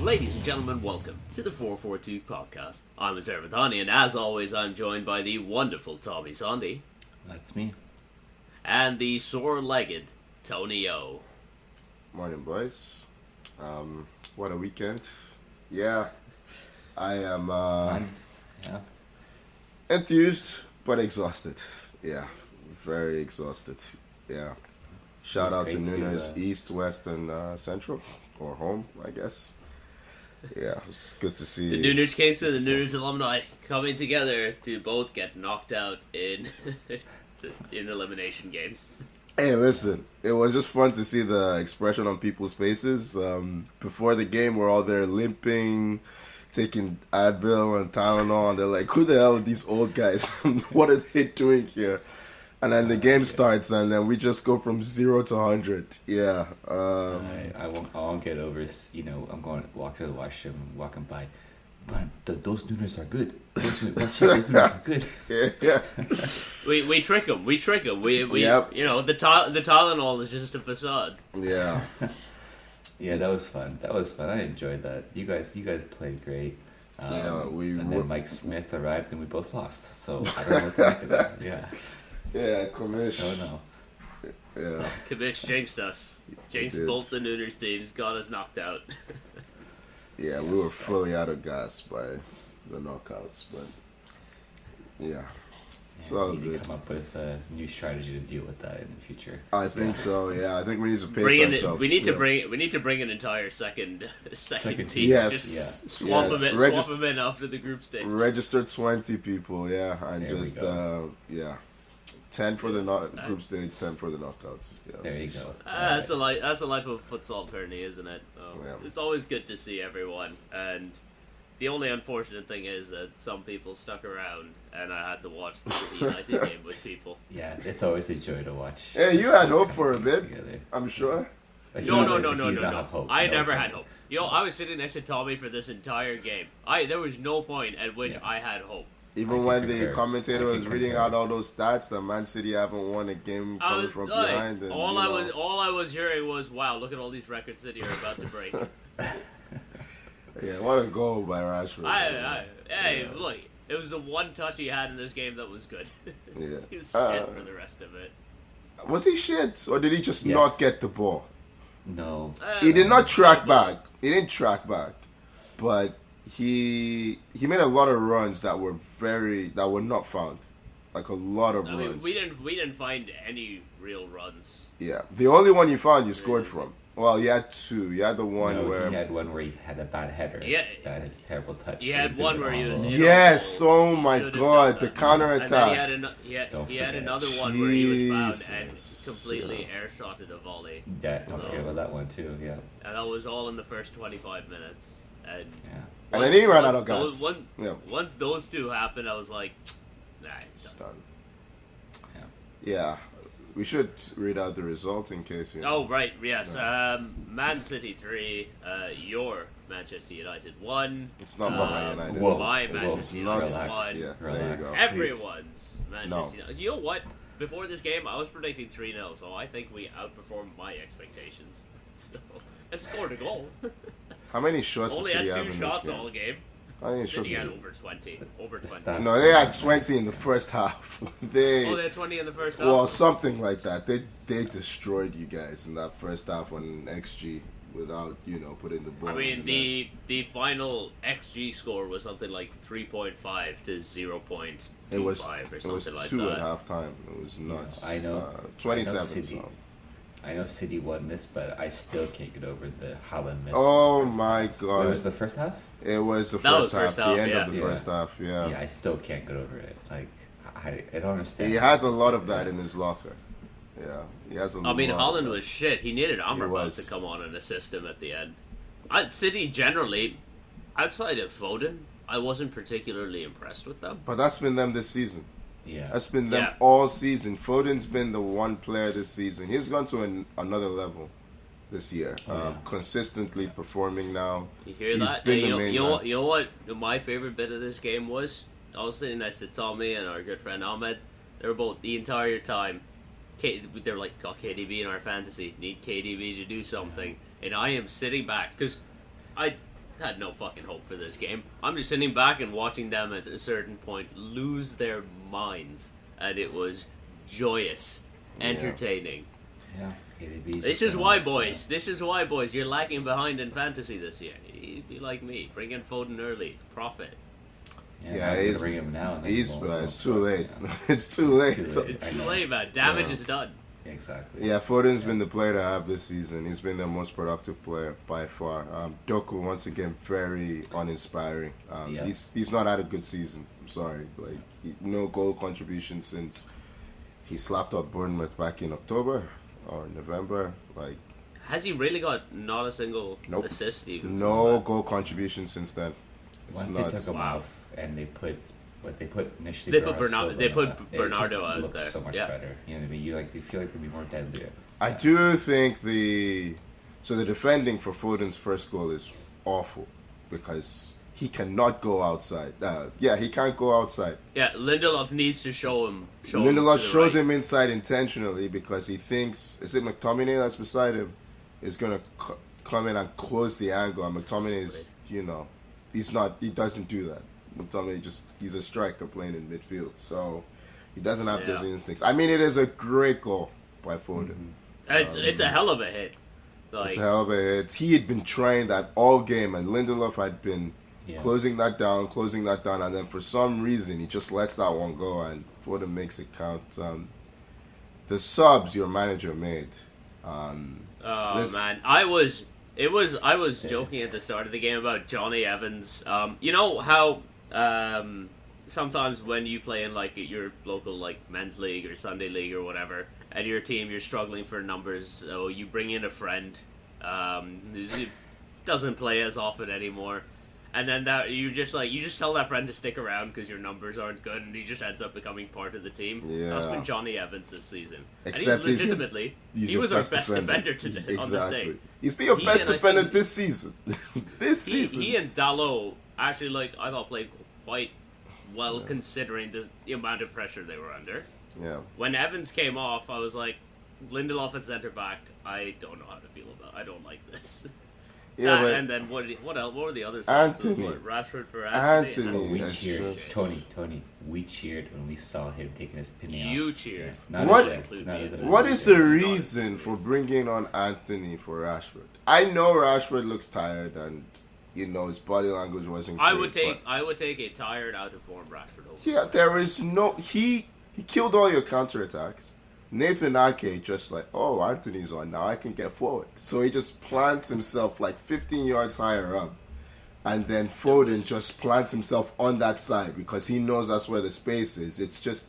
Ladies and gentlemen, welcome to the 442 podcast. I'm Azar Vidhani, and as always, I'm joined by the wonderful Tommy Sandy. That's me. And the sore-legged Tony O. Morning, boys. What a weekend. Yeah, I am Fun. Yeah. enthused but exhausted. Yeah, very exhausted. Yeah. Shout out to great to, Nunez, East, West, and Central, or home, I guess. Yeah, it's good to see. The Nunez case and the Nunez alumni coming together to both get knocked out in elimination games. Hey, listen, it was just fun to see the expression on people's faces. Before the game, we're all there limping, taking Advil and Tylenol, and they're like, who the hell are these old guys? What are they doing here? And then the game starts, and then we just go from 0 to 100. Yeah. I won't get over. I'm going to walk to the washroom, walking by. Man, those noodles are good. Watch it, those noodles are good. Yeah. We trick them. We Yep. the Tylenol is just a facade. Yeah. Yeah, that was fun. I enjoyed that. You guys played great. And then Mike Smith arrived, and we both lost. So I don't know what to make of that. Yeah. Yeah, Komish. Oh no. Yeah. Kamish jinxed us. Jinxed both the Nunez teams, got us knocked out. Yeah, we were fully out of gas by the knockouts, but yeah, it's all we need good. to come up with a new strategy to deal with that in the future. I think so. Yeah, I think we need to pace ourselves. We need to bring an entire second team. Yes. Just swap them in after the group stage. Register 20 people. Yeah, and There we just go. 10 for the group stage, 10 for the knockouts. Yeah. There you go. That's the life of a futsal tourney, isn't it? Yeah. It's always good to see everyone, and the only unfortunate thing is that some people stuck around, and I had to watch the City United game with people. Yeah, it's always a joy to watch. Hey, you had hope for a bit, together. I'm sure. But No. you don't have hope. I No, never okay. had hope. I was sitting next to Tommy for this entire game. There was no point at which I had hope. Even I when can the concur. commentator I was can reading concur. out all those stats, that Man City haven't won a game coming from behind. And, all I was hearing was, "Wow, look at all these records City are about to break." Yeah, what a goal by Rashford. Look, it was the one touch he had in this game that was good. Yeah. He was shit for the rest of it. Was he shit, or did he just Yes. not get the ball? No. He did not track back. He didn't track back, but he made a lot of runs that were not found, like a lot of I mean, runs. we didn't find any real runs. Yeah, the only one you found, you scored from. Well, you had two. You had the one where. he had one where he had a bad header. Yeah. That is terrible touch. He had one where he was. Yes! Oh my Should've God! done The that. counter And then attack. he had forget. another one where he was found and Jesus. completely air-shotted a volley. Yeah, don't forget about that one too. Yeah. And that was all in the first 25 minutes. And Yeah. And then he ran out of those- gas. Yeah. Once those two happened, I was like, nah, it's It's done. done. Yeah, we should read out the result in case you. Oh, right, yes. Man City 3, your Manchester United 1. It's not Man United. Whoa. My Whoa. Manchester Not- United Relax. 1. Yeah, there Relax. you go. Everyone's Manchester No. United. You know what? Before this game, I was predicting 3-0, so I think we outperformed my expectations. So, I scored a goal. How many shots Only did had City have 2 in this shots game? all game. How many shots City is had it? over 20. Over 20. stats- No, they had 20 in the first half. Oh, they had 20 in the first half? Well, something like that. They destroyed you guys in that first half on XG without putting the ball. I mean, in the net. the final XG score was something like 3.5 to 0.25 It was or something like 2 that. at halftime. It was nuts. I know. 27. City. So. I know City won this, but I still can't get over the Haaland miss. Oh in the first my half. God! It was the first half. It was the That was first half. first The half, end yeah. of the first half. Yeah, I still can't get over it. Like, I don't understand. He has a lot of that in his locker. Yeah, he has a lot. I mean, of Haaland that. was shit. He needed Amrabat was. to come on and assist him at the end. City generally, outside of Foden, I wasn't particularly impressed with them. But that's been them this season. Yeah. That's been them Yeah. all season. Foden's been the one player this season. He's gone to another level this year. Consistently performing now. You hear He's that? been Hey, the main you man. know what my favorite bit of this game was? I was sitting next to Tommy and our good friend Ahmed. They were both the entire time. They're like, got KDB in our fantasy. Need KDB to do something. And I am sitting back because had no fucking hope for this game. I'm just sitting back and watching them at a certain point lose their minds, and it was joyous, entertaining. Yeah. This is why, boys. This is why, boys. You're lagging behind in fantasy this year. You like me. Bring in Foden early. Profit. Yeah, bring him now. It's too late. It's too late. It's too late, man. Damage is done. Exactly. Yeah, Foden's been the player to have this season. He's been the most productive player by far. Doku, once again, very uninspiring. He's not had a good season. I'm sorry. No goal contribution since he slapped up Bournemouth back in October or November. Has he really got not a single assist even? No goal contribution since then. Once they took him off and they put initially they put Bernardo out looks there. So much better. You know what I mean? You feel like they'd be more deadly. I do think the defending for Foden's first goal is awful because he cannot go outside. He can't go outside. Yeah, Lindelof needs to show him. Lindelof shows him inside intentionally because he thinks, is it McTominay that's beside him, is going to come in and close the angle. And McTominay is, he doesn't do that. McTominay he's a striker playing in midfield. So he doesn't have those instincts. I mean, it is a great goal by Foden. Mm-hmm. It's a hell of a hit. It's a hell of a hit. He had been trying that all game, and Lindelof had been closing that down, and then for some reason he just lets that one go, and Foden makes it count. The subs your manager made. Man, I was joking at the start of the game about Johnny Evans. You know how sometimes when you play in your local men's league or Sunday league or whatever, and your team you're struggling for numbers, so you bring in a friend who doesn't play as often anymore. And then you just tell that friend to stick around because your numbers aren't good, and he just ends up becoming part of the team. Yeah. That's been Johnny Evans this season. Except and he was our best defender today on this day. He's been your best defender this season. He and Dalot actually I thought played quite well considering the amount of pressure they were under. Yeah. When Evans came off, I was like, Lindelof at centre back. I don't know how to feel about. I don't like this. Yeah, and then what were the other sides? Anthony. Rashford for Anthony. We cheered. Tony. We cheered when we saw him taking his penny off. You cheered. Yeah. What is the reason for bringing on Anthony for Rashford? I know Rashford looks tired, and his body language wasn't great. I would take a tired, out of form Rashford over. Yeah, there is no. He killed all your counterattacks. Nathan Ake just Anthony's on now, I can get forward. So he just plants himself 15 yards higher up. And then Foden just plants himself on that side because he knows that's where the space is. It's just,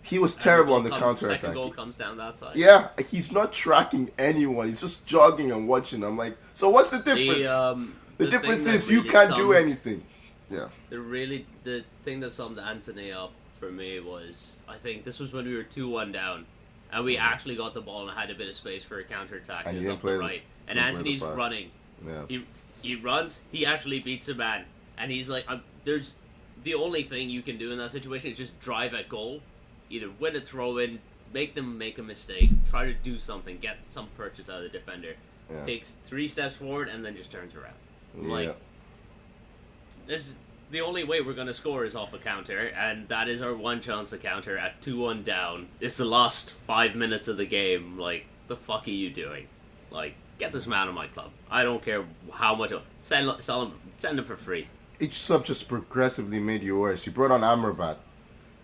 he was terrible on the counterattack. Second goal comes down that side. Yeah, he's not tracking anyone. He's just jogging and watching. I'm like, so what's the difference? The difference is you can't do anything. Yeah. The thing that summed Anthony up for me was, I think this was when we were 2-1 down, and we actually got the ball and had a bit of space for a counter-attack. And it's up the right. And Anthony's running. Yeah. He runs, he actually beats a man, and he's like, there's the only thing you can do in that situation is just drive at goal, either win a throw-in, make them make a mistake, try to do something, get some purchase out of the defender. Yeah. Takes 3 steps forward and then just turns around. Yeah. This is the only way we're going to score is off a counter, and that is our one chance to counter at 2-1 down. It's the last 5 minutes of the game. The fuck are you doing? Get this man on my club. I don't care how much. Send him for free. Each sub just progressively made you worse. You brought on Amrabat,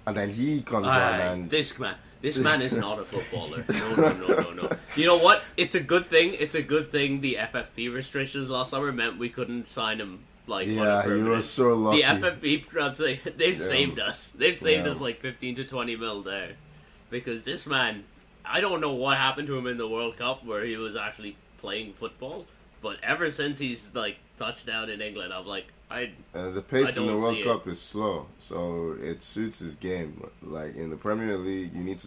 and then he comes on and... This man is not a footballer. No. You know what? It's a good thing. The FFP restrictions last summer meant we couldn't sign him. You were so lucky. The FFP, they've saved us. They've saved us 15 to 20 mil there. Because this man, I don't know what happened to him in the World Cup where he was actually playing football, but ever since he's touched down in England, I'm the pace in the World Cup is slow, so it suits his game. In the Premier League, you need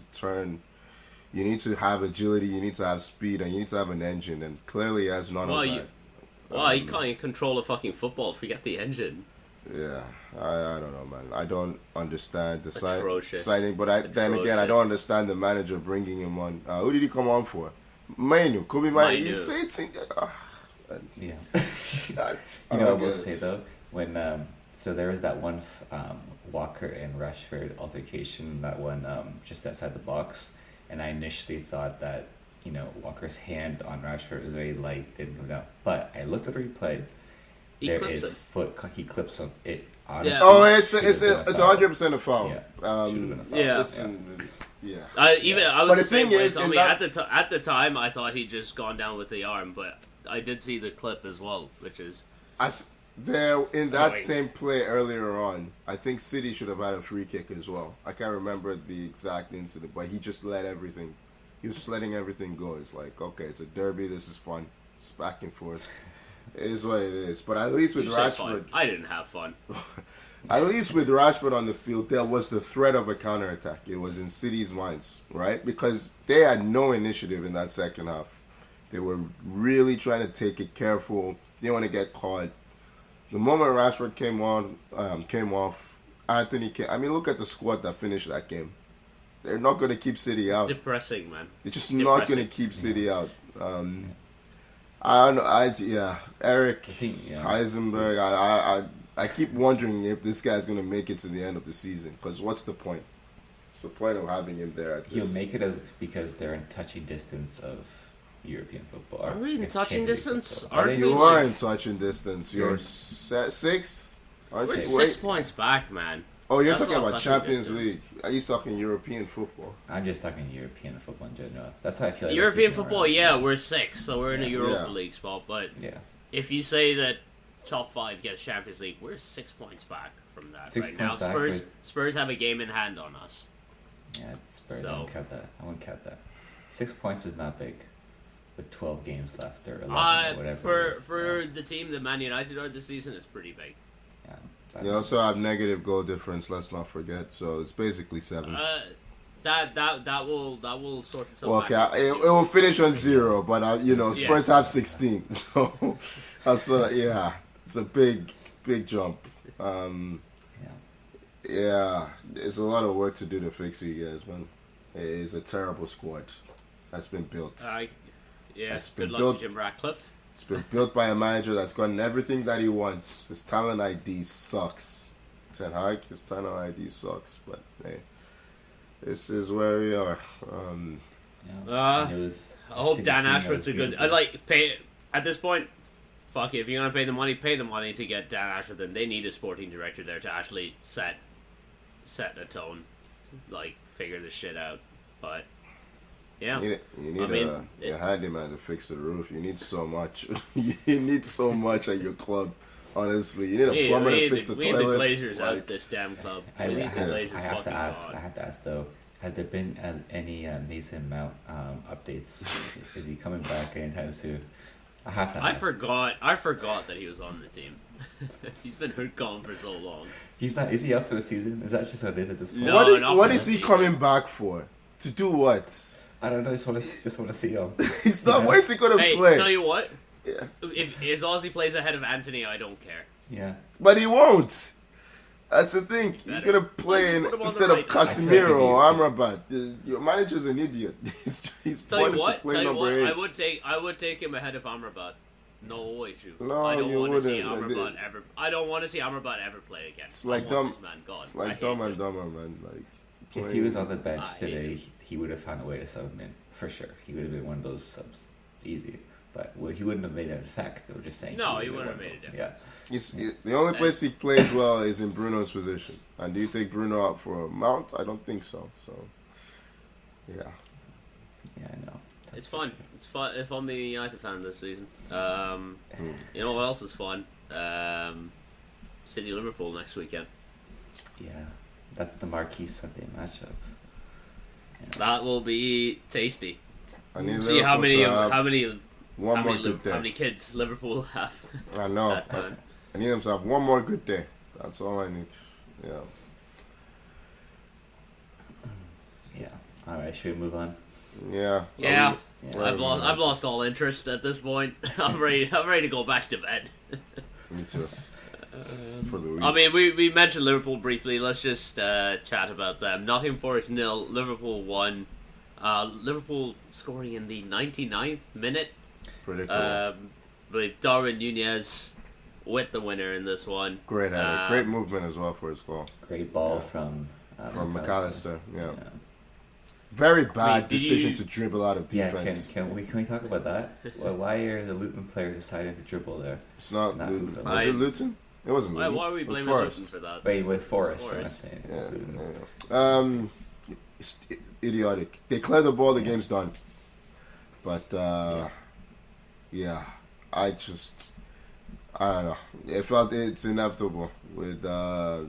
to have agility, you need to have speed, and you need to have an engine, and clearly he has none of that. You can't control a fucking football. Forget the engine. Yeah, I don't know, man. I don't understand the signing, but then again, I don't understand the manager bringing him on. Who did he come on for? Mainu. Could be Mainu. Yeah. You know what I will say though, when so there was that one Walker and Rashford altercation, that one just outside the box, and I initially thought that Walker's hand on Rashford was very light, didn't come down, but I looked at the replay. There is foot. He clips him. It honestly. Yeah. Oh, it's 100% a foul. Yeah. Should have been a foul. Yeah. Listen, yeah. I was but the same way. is, at the time, I thought he'd just gone down with the arm, but I did see the clip as well, which is in that same play earlier on. I think City should have had a free kick as well. I can't remember the exact incident, but he just let everything. He was just letting everything go. It's like, okay, it's a derby. This is fun. It's back and forth. It is what it is. But at least with Rashford... I didn't have fun. At least with Rashford on the field, there was the threat of a counterattack. It was in City's minds, right? Because they had no initiative in that second half. They were really trying to take it careful. They didn't want to get caught. The moment Rashford came off, Anthony came... I mean, look at the squad that finished that game. They're not going to keep City out. Depressing, man. They're just not going to keep City out. I don't know. Eric Heisenberg. I keep wondering if this guy's going to make it to the end of the season. Because what's the point? What's the point of having him there? He'll make it because they're in touching distance of European football. Are we in touching distance? You are in touching distance. You're sixth. We're 6 points back, man. Oh, you're talking about Champions League. Are you talking European football? I'm just talking European football in general. That's how I feel. Like European football, we're 6, so we're in a Europa League spot. But if you say that top 5 gets Champions League, we're 6 points back from that right now. Spurs have a game in hand on us. Yeah, Spurs. I won't count that. 6 points is not big. With 12 games left or 11 or whatever. For the team that Man United are this season, it's pretty big. Yeah. They also have negative goal difference. Let's not forget. So it's basically 7. That will sort itself. Well, okay, it will finish on 0, but Spurs have 16. So that's it's a big jump. There's a lot of work to do to fix you guys, man. It is a terrible squad that's been built. Good luck to Jim Ratcliffe. It's been built by a manager that's gotten everything that he wants. His talent ID sucks. Ten Hag, his talent ID sucks. But hey, this is where we are. I hope Dan Ashworth's a good. Pay at this point. Fuck it. If you're gonna pay the money to get Dan Ashworth. Then they need a sporting director there to actually set a tone, figure this shit out. But. Yeah. You need a handyman to fix the roof. You need so much. You need so much at your club. Honestly, you need a plumber to fix the toilets. We need the Glazers out this damn club. I have to ask though. Has there been any Mason Mount updates? Is he coming back anytime soon? I have to ask. I forgot that he was on the team. He's been gone for so long. He's not. Is he out for the season? Is that just what it is at this point? No, what is he coming back for? To do what? I don't know. Just want to see him. He's not. Where's he gonna play? Tell you what. Yeah. If as long as he plays ahead of Anthony, I don't care. Yeah. But he won't. That's the thing. He's gonna play instead of Casemiro or Amrabat. Your manager's an idiot. He's tell you what. I would take him ahead of Amrabat. No way, shoot. No, I don't you want wouldn't. To see Amrabat ever. I don't want to see Amrabat ever play again. It's like Dumb and Dumber, man. If he was on the bench today, he would have found a way to sub him in for sure. He would have been one of those subs, easy. But he wouldn't have made an effect. They were just saying. No, he wouldn't have made a difference. Yeah. The only place he plays well is in Bruno's position. And do you take Bruno out for a Mount? I don't think so. So, yeah. Yeah, I know. It's fun. Sure. It's fun if I'm a United fan this season. You know what else is fun? City Liverpool next weekend. Yeah, that's the marquee Sunday matchup. Yeah. That will be tasty. See how many kids Liverpool have. I know. I need them to have one more good day. That's all I need. Yeah. Yeah. All right. Should we move on? Yeah. Yeah. I've lost all interest at this point. I'm ready to go back to bed. Me too. For the week. I mean, we mentioned Liverpool briefly. Let's just chat about them. Nottingham Forest 0, Liverpool 1. Liverpool scoring in the 99th minute. Predictable. But Darwin Nunez with the winner in this one. Great header. Great movement as well for his goal. Great ball from McAllister. Yeah. Very bad decision to dribble out of defense. Yeah, can we talk about that? Why are the Luton players deciding to dribble there? It's not Luton. Was it Luton? It wasn't Luton. Why are we blaming Luton for that? Wait, with Forest. It's idiotic. They clear the ball, the game's done. But, I don't know. It felt it's inevitable with it does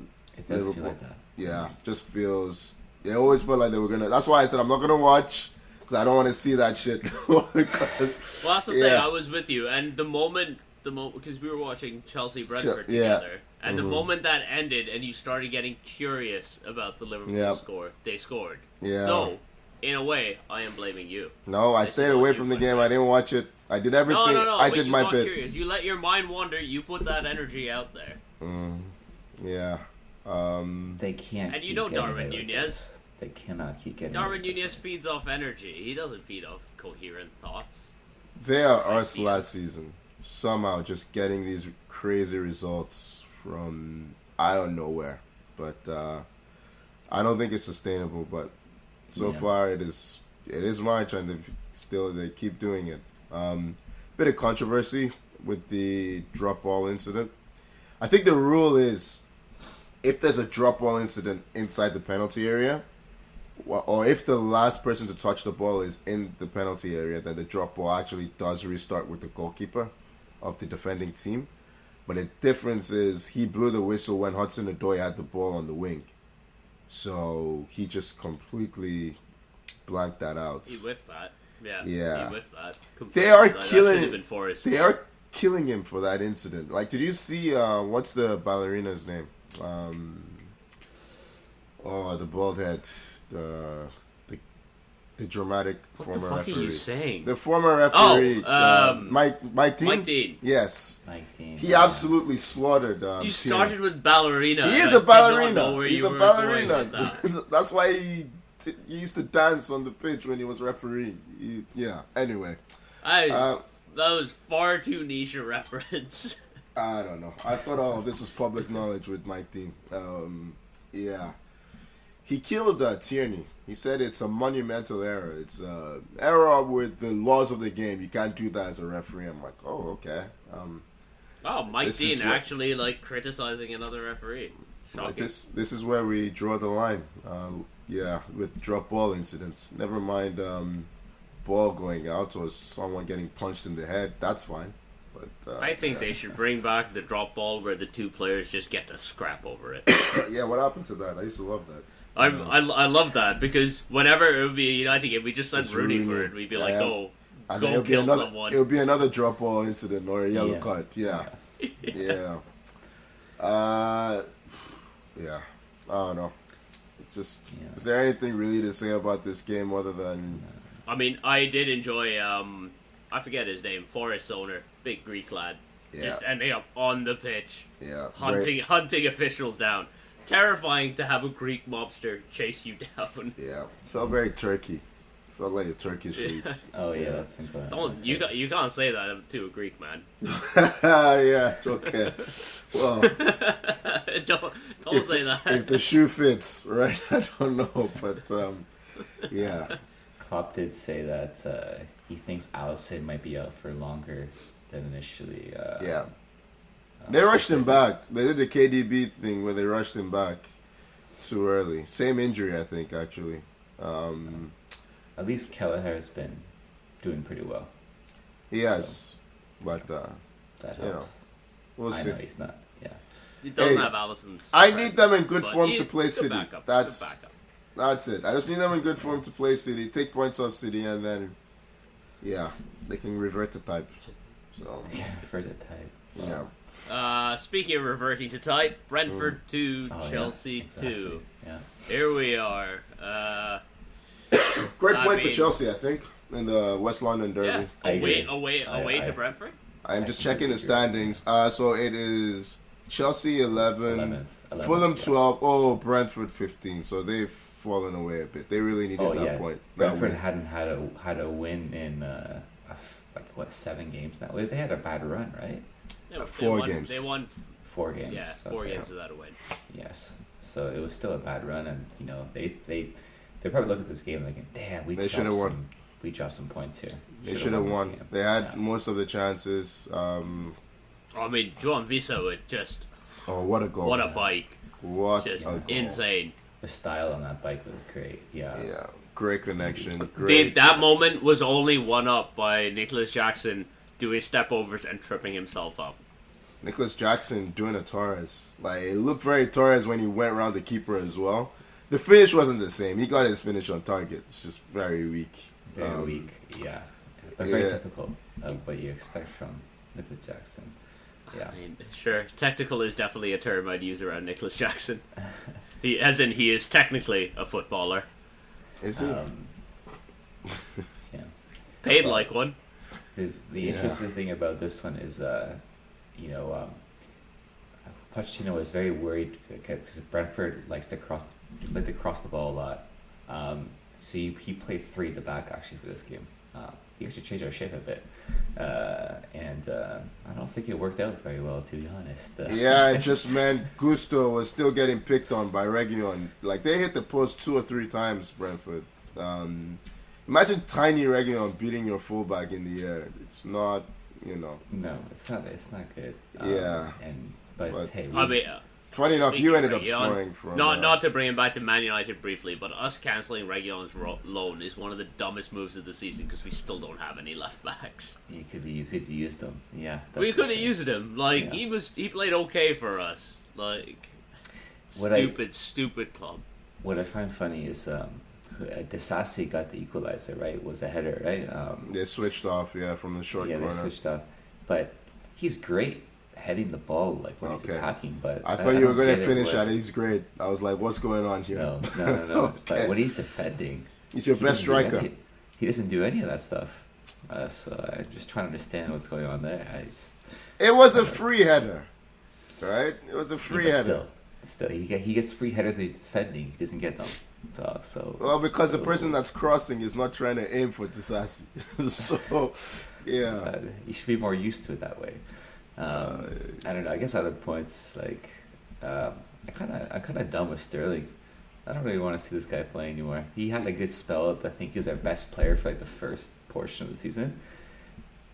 Liverpool. feel like that. Yeah, just feels... It always felt like they were going to... That's why I said I'm not going to watch, because I don't want to see that shit. Well, that's the thing. I was with you. And the moment... Because we were watching Chelsea-Brentford together. And the moment that ended and you started getting curious about the Liverpool score, they scored. Yeah. So, in a way, I am blaming you. No, I stayed away from the game. I didn't watch it. I did everything. No. I did my bit. Curious. You let your mind wander. You put that energy out there. Yeah. They can't. And you know Darwin Nunez. They cannot keep getting. Darwin Nunez feeds off energy. He doesn't feed off coherent thoughts. They are us last season. Somehow just getting these crazy results from I don't know where. But I don't think it's sustainable. But so far it is March and they keep doing it. Bit of controversy with the drop ball incident. I think the rule is if there's a drop ball incident inside the penalty area, or if the last person to touch the ball is in the penalty area, then the drop ball actually does restart with the goalkeeper of the defending team. But the difference is he blew the whistle when Hudson-Odoi had the ball on the wing. So he just completely blanked that out. He whiffed that. Yeah. He whiffed that. They are killing. They are killing him for that incident. Like, did you see what's the ballerina's name? The bald head, the dramatic former referee. What the fuck are you saying? The former referee, Mike Dean. Mike Dean. Yes. Mike Dean. He absolutely slaughtered. You started with ballerina. He is a ballerina. He's a ballerina. That's why he used to dance on the pitch when he was refereeing. Anyway. That was far too niche a reference. I don't know. I thought this was public knowledge with Mike Dean. He killed Tierney. He said it's a monumental error. It's an error with the laws of the game. You can't do that as a referee. I'm like, oh, okay. Mike Dean actually criticizing another referee. Shocking. This is where we draw the line. With drop ball incidents. Never mind ball going out or someone getting punched in the head. That's fine. But I think they should bring back the drop ball where the two players just get to scrap over it. What happened to that? I used to love that. I love that because whenever it would be a United game, we just send Rooney for it. We'd be like, go kill someone. It would be another drop ball incident or a yellow card. Yeah. I don't know. Is there anything really to say about this game other than? I mean, I did enjoy. I forget his name. Forest owner, big Greek lad, just ending up on the pitch, hunting officials down. Terrifying to have a Greek mobster chase you down. Yeah, felt very Turkey. Felt like a Turkish league. That's been fun. You can't say that to a Greek man. Okay. Well, don't say that. If the shoe fits, right? I don't know, but Klopp did say that he thinks Alisson might be out for longer than initially. They rushed him back. They did the KDB thing where they rushed him back too early. Same injury, I think, actually. At least Kelleher has been doing pretty well. He has, but that helps. We'll see. I know he's not. Yeah, he doesn't have Alisson's. I need them in good form to play City. Backup, That's it. I just need them in good form to play City. Take points off City, and then they can revert to type. So revert to type. Yeah. Speaking of reverting to type, Brentford 2, Chelsea 2. Yeah. Here we are. Great point for Chelsea, I think, in the West London derby. Yeah. Away to Brentford? I am just checking the standings. So it is Chelsea 11, Fulham 12, Brentford 15. So they've fallen away a bit. They really needed that point. Brentford hadn't had a win in like what 7 games now. They had a bad run, right? Four games. They won 4 games. Yeah, 4 games without a win. Yes, so it was still a bad run, and they probably look at this game like, damn, we should have won. We dropped some points here. They should have won. They had most of the chances. I mean, João Visa would just. Oh, what a goal! What a bike! What just a goal. Insane. The style on that bike was great. Yeah. Yeah. Great connection. Great. That moment was only one up by Nicholas Jackson doing step overs and tripping himself up. Nicholas Jackson doing a Torres. Like, it looked very Torres when he went around the keeper as well. The finish wasn't the same. He got his finish on target. It's just very weak. Very weak, yeah. But very typical of what you expect from Nicholas Jackson. Yeah. I mean, sure, technical is definitely a term I'd use around Nicholas Jackson. He is technically a footballer. Is he? Yeah. Paid like one. The interesting thing about this one is, Pochettino was very worried because Brentford likes to cross the ball a lot. So he played 3 at the back actually for this game. He actually changed our shape a bit, and I don't think it worked out very well, to be honest. Yeah, it just meant Gusto was still getting picked on by Reguilon. Like, they hit the post 2 or 3 times, Brentford. Imagine tiny Reguilon beating your fullback in the air. It's not, No, it's not. It's not good. Yeah. But hey, funny enough, you ended up scoring from. Not to bring him back to Man United briefly, but us cancelling Reguilon's loan is one of the dumbest moves of the season because we still don't have any left backs. You could use them. Yeah, we could have used him. Like he played okay for us. Like stupid club. What I find funny is Disasi got the equalizer, right? It was a header, right? They switched off, from the short corner. Yeah, they switched off, but he's great heading the ball like when he's attacking, but I thought you were going to finish at he's great. I was like, what's going on here? No. Okay. But when he's defending, he's your best striker. He doesn't do any of that stuff. So I'm just trying to understand what's going on there. It was a free header, right? It was a free header. Still, he gets free headers when he's defending. He doesn't get them. Well, because the person that's crossing is not trying to aim for Disasi. So, yeah. You should be more used to it that way. I don't know. I guess other points like I'm kind of done with Sterling. I don't really want to see this guy play anymore. He had a good spell. I think he was our best player for like the first portion of the season,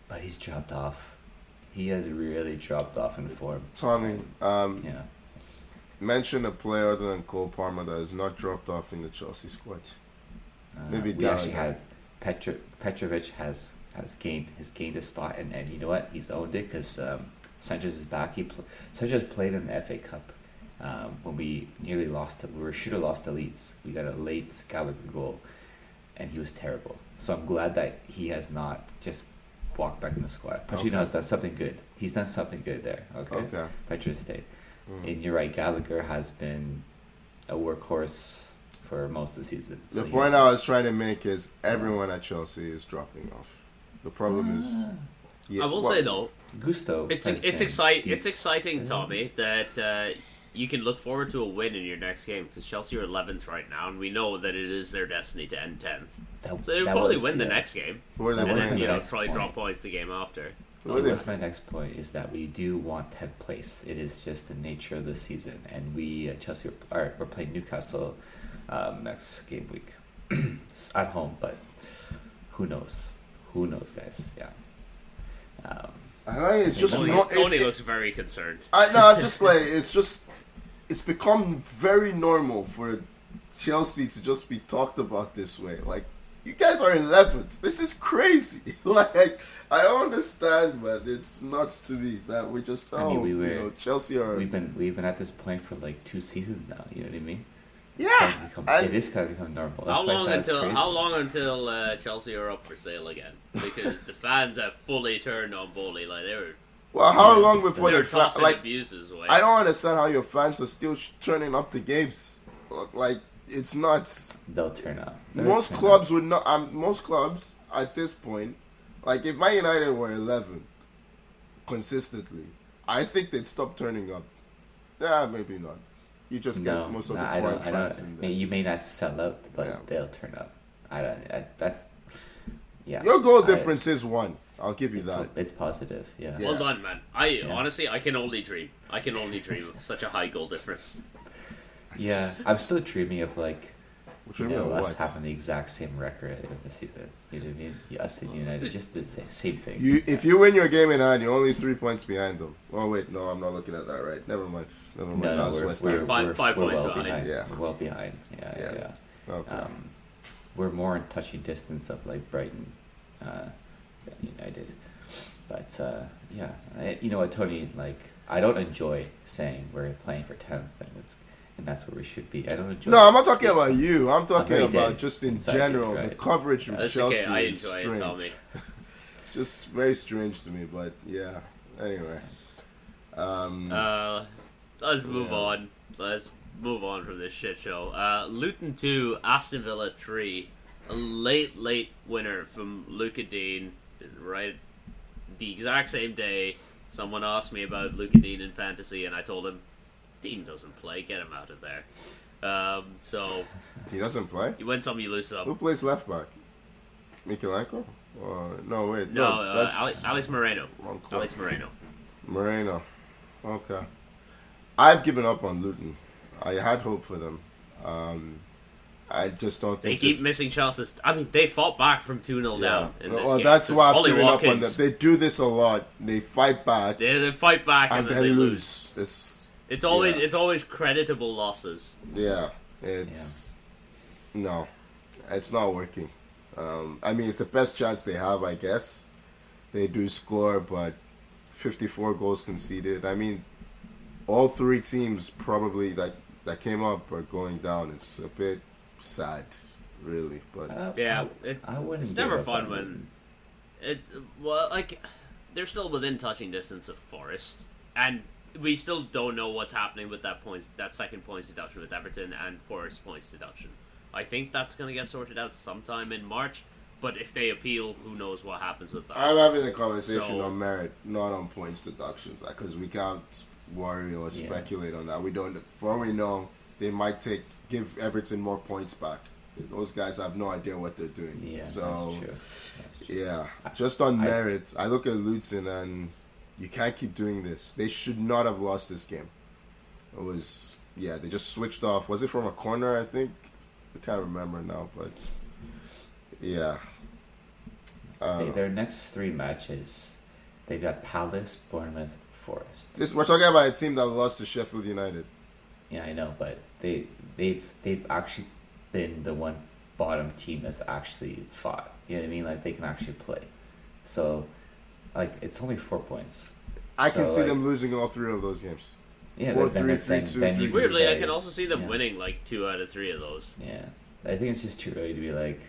but he's dropped off. He has really dropped off in form. Tommy, mention a player other than Cole Palmer that has not dropped off in the Chelsea squad. Maybe we actually had Petrovic has gained a spot, and you know what, he's owned it because Sanchez is back. Sanchez played in the FA Cup when we nearly lost. We should have lost to Leeds. We got a late Gallagher goal, and he was terrible. So I'm glad that he has not just walked back in the squad. Pochettino has done something good. He's done something good there. Okay. Petrovic stayed. And you're right, Gallagher has been a workhorse for most of the season. The point I was trying to make is everyone at Chelsea is dropping off. The problem is... I will say, though, Gusto. It's exciting, Tommy, that you can look forward to a win in your next game because Chelsea are 11th right now, and we know that it is their destiny to end 10th. So they'll probably win the next game. And then, probably drop points the game after. That's my next point, is that we do want 10th place. It is just the nature of the season, and we Chelsea we're playing Newcastle next game week at home, but who knows? Who knows, guys? Yeah. It's just Tony looks very concerned. I'm just like it's become very normal for Chelsea to just be talked about this way. Like, you guys are 11th. This is crazy. Like, I don't understand, but it's nuts to me that we just Chelsea are. We've been at this point for like 2 seasons now. You know what I mean? Yeah, it is starting to become normal. How long until Chelsea are up for sale again? Because the fans have fully turned on Bowley. Like, they were. Well, how long before they're tossing abuses away? I don't understand how your fans are still turning up the games. Like, it's nuts. They'll turn up. Most clubs would not. Most clubs at this point, like if Man United were 11th consistently, I think they'd stop turning up. Yeah, maybe not. You just get most of the foreign fans in there. You may not sell out, but they'll turn up. That's. Yeah. Your goal difference is 1. I'll give you that. It's positive, yeah. Well done, man. Honestly, I can only dream. I can only dream of such a high goal difference. Yeah, I'm still dreaming of like, us what? having the exact same record at the end of the season. You know what I mean? Us and United, just the same thing. If you win your game in hand, you're only 3 points behind them. Oh wait, no, I'm not looking at that right. Never mind. No, we're 5 points well behind. Yeah. We're well behind. Yeah. Okay. We're more in touching distance of like Brighton than United. But you know what, Tony? Like, I don't enjoy saying we're playing for 10th, and that's where we should be. I don't enjoy. No, I'm not talking about you. I'm talking about just in general right. the coverage from That's Chelsea. okay. I is enjoy strange. it, Tommy. It's just very strange to me, but yeah. Anyway, Let's move on. Let's move on from this shit show. Luton 2, Aston Villa 3. A late winner from Luca Dean. Right, the exact same day. Someone asked me about Luca Dean in fantasy, and I told him, Dean doesn't play. Get him out of there. So he doesn't play. You win some, you lose some. Who plays left back? Mikalenko? No, wait. No, that's Alex Moreno. Alex Moreno. Moreno. Okay. I've given up on Luton. I had hope for them. I just don't think they keep missing chances. I mean, they fought back from 2-0 down. In this game. That's why I've given Watkins, up on them. They do this a lot. They fight back. They fight back and then they lose. It's always creditable losses. Yeah, no, it's not working. I mean, it's the best chance they have, I guess. They do score, but 54 goals conceded. I mean, all three teams probably that came up are going down. It's a bit sad, really. But it's never fun when they're still within touching distance of Forest, and we still don't know what's happening with that second points deduction with Everton and Forest points deduction. I think that's going to get sorted out sometime in March, but if they appeal, who knows what happens with that. I'm having a conversation on merit, not on points deductions, because we can't worry or speculate on that. We don't. For all we know, they might give Everton more points back. Those guys have no idea what they're doing. Yeah, so that's true. Yeah, just on merit, I look at Luton and you can't keep doing this. They should not have lost this game. It was they just switched off. Was it from a corner? I think I can't remember now, but yeah. Their next 3 matches, they've got Palace, Bournemouth, Forest. We're talking about a team that lost to Sheffield United. Yeah, I know, but they've actually been the one bottom team that's actually fought. You know what I mean? Like, they can actually play. So, like, it's only 4 points. I can see them losing all 3 of those games. Yeah, 4-3, 3-2. Weirdly, I can also see them winning like 2 out of 3 of those. Yeah, I think it's just too early to be like,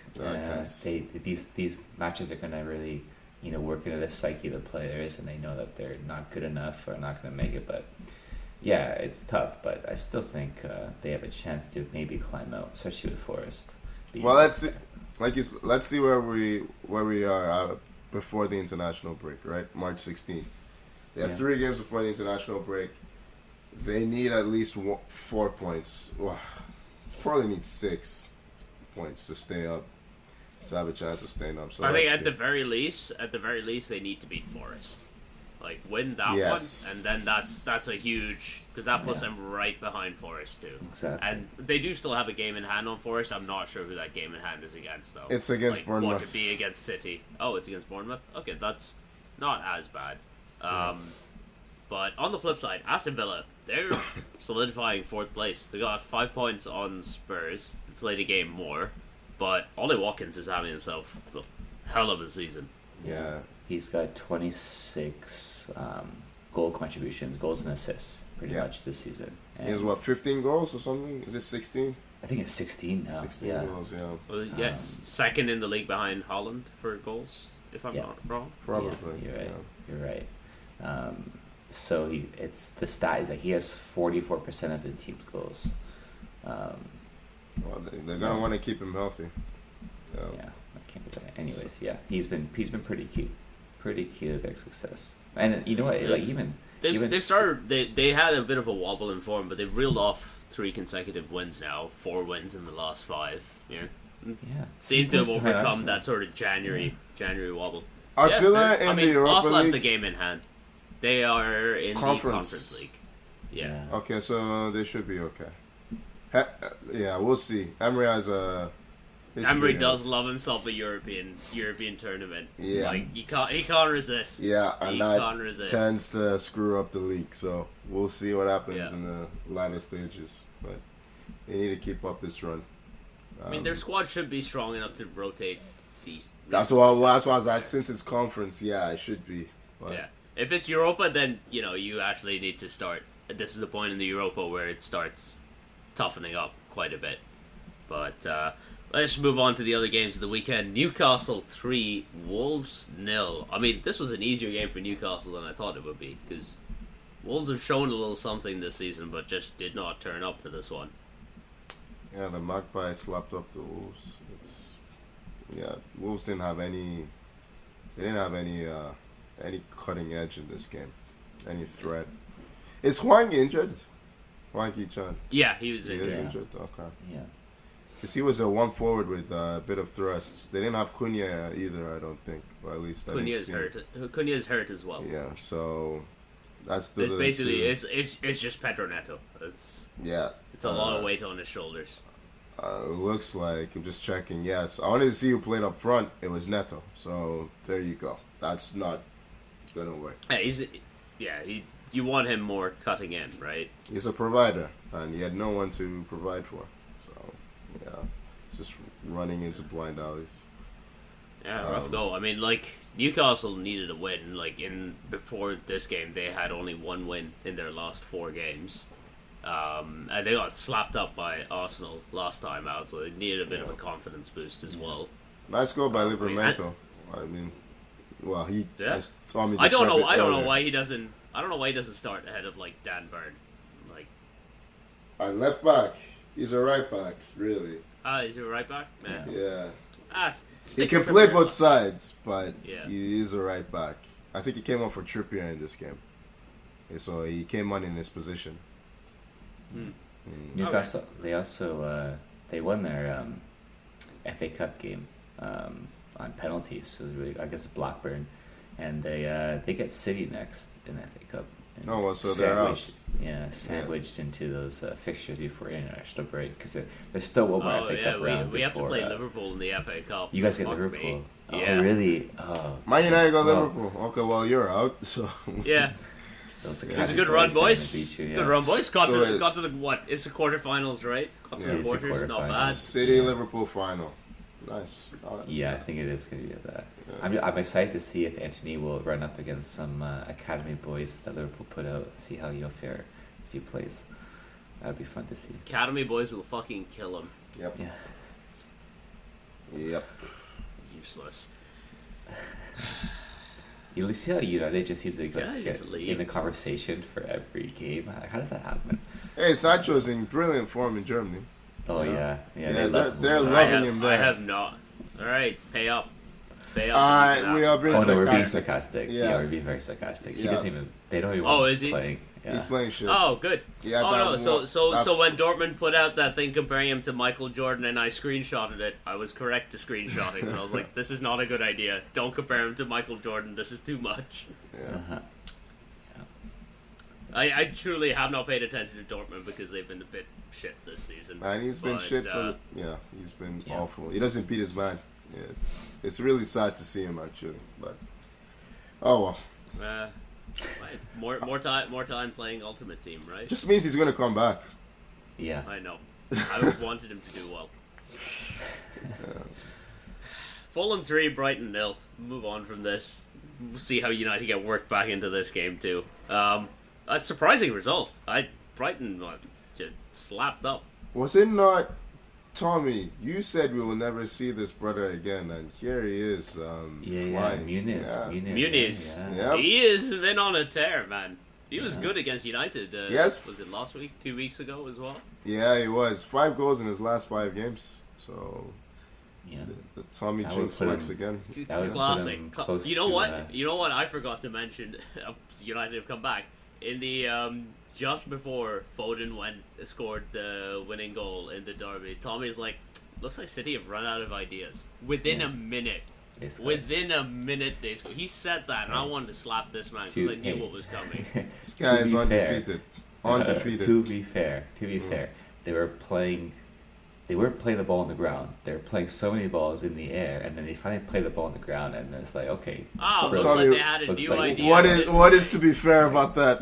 these matches are gonna really, work into the psyche of the players, and they know that they're not good enough or not gonna make it. But yeah, it's tough. But I still think they have a chance to maybe climb out, especially with Forest. Well, let's see. Let's see where we are before the international break, right? March 16th. They have 3 games before the international break. They need at least 4 points. Well, probably need 6 points to stay up, to have a chance of staying up. So I think at the very least, they need to beat Forest. Like, win that one, and then that's a huge, because that puts them right behind Forest too. Exactly. And they do still have a game in hand on Forest. I'm not sure who that game in hand is against though. It's against Bournemouth. What, to be against City? Oh, it's against Bournemouth. Okay, that's not as bad. But on the flip side, Aston Villa, they're solidifying 4th place. They got 5 points on Spurs. They played a game more, but Ollie Watkins is having himself a hell of a season. Yeah. He's got 26 goals and assists pretty much this season. And he has 15 goals or something? Is it 16? I think it's 16 now. 16 goals, yeah. Well, yes, second in the league behind Holland for goals, if I'm not wrong. Probably. Yeah, you're right. So it's the stat is that he has 44% of his team's goals. Well, they're gonna want to keep him healthy. Yeah, I can't do that. Anyways, he's been pretty key to their success. And you know what? Like they've started. They had a bit of a wobble in form, but they've reeled off 3 consecutive wins now. 4 wins in the last 5. Yeah. Seem to have overcome that sort of January wobble. Are Villa in the Europa Arsenal have League? the game in hand. They are in the Conference League. Yeah. Okay, so they should be okay. Yeah, we'll see. Emery has a. Emery does love himself a European tournament. Yeah, like he can't resist. Yeah, and that tends to screw up the league. So we'll see what happens in the latter stages. But they need to keep up this run. I mean, their squad should be strong enough to rotate these. That's why I was like, since it's conference, it should be. But. Yeah, if it's Europa, then you actually need to start. This is the point in the Europa where it starts toughening up quite a bit. But let's move on to the other games of the weekend. Newcastle 3, Wolves 0. I mean, this was an easier game for Newcastle than I thought it would be, because Wolves have shown a little something this season, but just did not turn up for this one. Yeah, the Magpies slapped up the Wolves. Wolves didn't have any. They didn't have any cutting edge in this game, any threat. Is Hwang injured? Hwang Ki-chan? Yeah, he was injured. He is injured. Okay. Yeah. Because he was a one forward with a bit of thrusts. They didn't have Cunha either, I don't think. Or at least Cunha's hurt. Cunha's hurt as well. Yeah, so that's it's basically it's just Pedro Neto. It's a lot of weight on his shoulders. It looks like, I'm just checking. Yes, I wanted to see who played up front. It was Neto. So there you go. That's not gonna work. You want him more cutting in, right? He's a provider, and he had no one to provide for. So just running into blind alleys. Yeah, rough go. I mean, Newcastle needed a win. Before this game, they had only one win in their last 4 games. And they got slapped up by Arsenal last time out, so they needed a bit of a confidence boost as well. Nice goal by Livramento. Tommy. I don't know why he doesn't start ahead of Dan Burn. On left back, he's a right back, really. He's a right back, man. Yeah. He can play both sides, but he is a right back. I think he came on for Trippier in this game, so he came on in his position. Newcastle, they also they won their FA Cup game on penalties. So really, I guess Blackburn, and they get City next in the FA Cup. So they're out. Sandwiched into those fixtures before international break, because there's still one more FA Cup round. We have to play Liverpool in the FA Cup. You guys get Liverpool. Oh, really? Oh. Man United got Liverpool. Okay, well you're out. So yeah. It was a good run, boys. Good run, boys. Got to the what? It's the quarterfinals, right? Got to the quarters. Not bad. City Liverpool final. Nice. I think it is going to be that. Yeah. I'm excited to see if Anthony will run up against some academy boys that Liverpool put out. See how he'll fare if he plays. That'd be fun to see. Academy boys will fucking kill him. Yep. Yeah. Yep. Useless. You see how United just seems to get in the conversation for every game? How does that happen? Hey, Sancho's in brilliant form in Germany. Oh, yeah. They're loving him there. I have not. All right, pay up. We are being sarcastic. We're being sarcastic. Yeah, we're being very sarcastic. Yeah. He doesn't even... They don't even want him playing. Yeah. He's playing shit. Oh, good. Yeah, so when Dortmund put out that thing comparing him to Michael Jordan and I screenshotted it, I was correct to screenshot it. And I was like, this is not a good idea. Don't compare him to Michael Jordan. This is too much. Yeah. Uh-huh. I truly have not paid attention to Dortmund because they've been a bit shit this season. And he's been shit for... he's been awful. He doesn't beat his man. Yeah, it's really sad to see him, actually. But, oh well. More time playing Ultimate Team, right? Just means he's gonna come back. Yeah, I know. I wanted him to do well. Fulham 3, Brighton 0. Move on from this. We'll see how United get worked back into this game too. A surprising result. Brighton just slapped up. Was it not, Tommy? You said we will never see this brother again, and here he is. Flying. Muniz. Muniz. Yeah. He has been on a tear, man. He was good against United. Yes. Was it last week? 2 weeks ago as well? Yeah, he was. 5 goals in his last 5 games. So, the Tommy Jinx works again. Classic. You know what? You know what? I forgot to mention. United have come back in the just before Foden scored the winning goal in the derby. Tommy's like, looks like City have run out of ideas within a minute. Within a minute, they scored. He said that, and I wanted to slap this man because I knew what was coming. This guy is undefeated. Undefeated. To be fair, they weren't playing the ball on the ground. They were playing so many balls in the air, and then they finally play the ball on the ground, and it's like, okay. Oh, looks like they had a new idea. What is to be fair about that?